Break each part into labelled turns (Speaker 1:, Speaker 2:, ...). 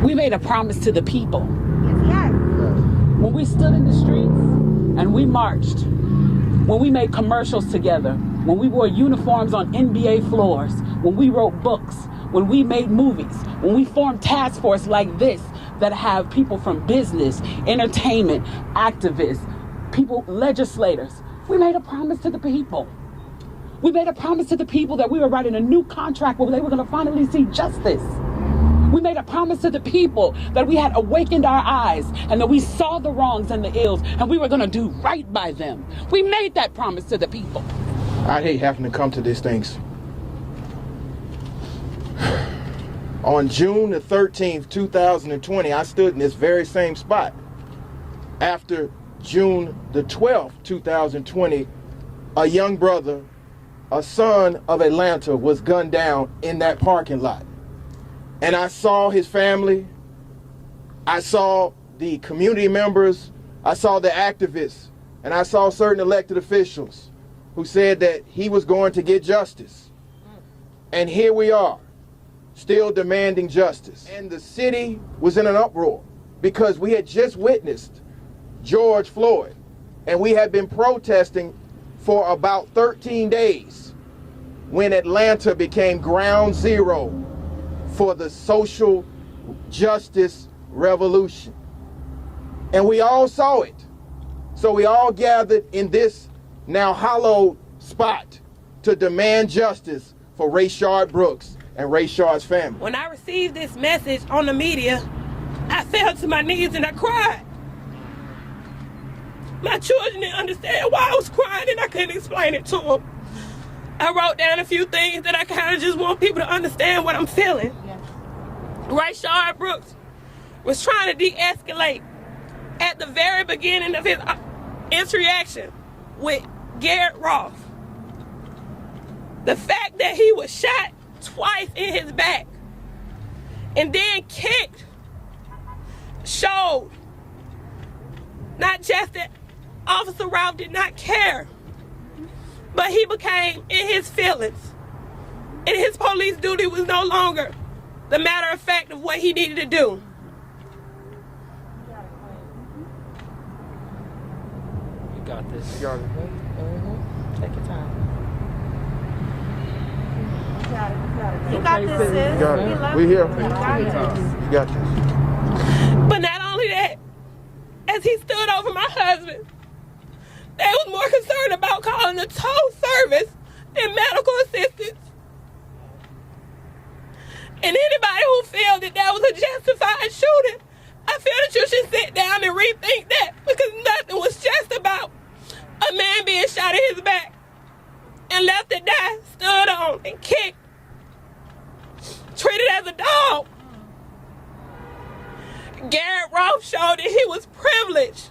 Speaker 1: We made a promise to the people.
Speaker 2: Yes.
Speaker 1: When we stood in the streets and we marched, when we made commercials together, when we wore uniforms on NBA floors, when we wrote books, when we made movies, when we formed task force like this that have people from business, entertainment, activists, people, legislators, we made a promise to the people. We made a promise to the people that we were writing a new contract where they were going to finally see justice. We made a promise to the people that we had awakened our eyes and that we saw the wrongs and the ills and we were going to do right by them. We made that promise to the people.
Speaker 3: I hate having to come to these things. On June the 13th, 2020, I stood in this very same spot. After June the 12th, 2020, a young brother, a son of Atlanta, was gunned down in that parking lot. And I saw his family, I saw the community members, I saw the activists, and I saw certain elected officials who said that he was going to get justice. And here we are, still demanding justice. And the city was in an uproar because we had just witnessed George Floyd, and we had been protesting for about 13 days when Atlanta became ground zero for the social justice revolution. And we all saw it. So we all gathered in this now hallowed spot to demand justice for Rayshard Brooks and Rayshard's family.
Speaker 4: When I received this message on the media, I fell to my knees and I cried. My children didn't understand why I was crying and I couldn't explain it to them. I wrote down a few things that I kind of just want people to understand what I'm feeling. Yeah. Rayshard Brooks was trying to de-escalate at the very beginning of his interaction with Gerald. The fact that he was shot twice in his back and then kicked showed not just that Officer Ralph did not care, but he became in his feelings, and his police duty was no longer the matter of fact of what he needed to do.
Speaker 5: You got this.
Speaker 2: Take your time. You got this, sis.
Speaker 3: You got it. We here. You got this.
Speaker 4: But not only that, as he stood over my husband, they was more concerned about calling the tow service and medical assistance. And anybody who feels that that was a justified shooting, I feel that you should sit down and rethink that, because nothing was just about a man being shot in his back and left to die, stood on and kicked, treated as a dog. Gerald showed that he was privileged.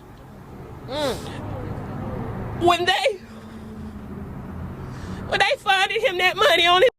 Speaker 4: When they funded him that money on his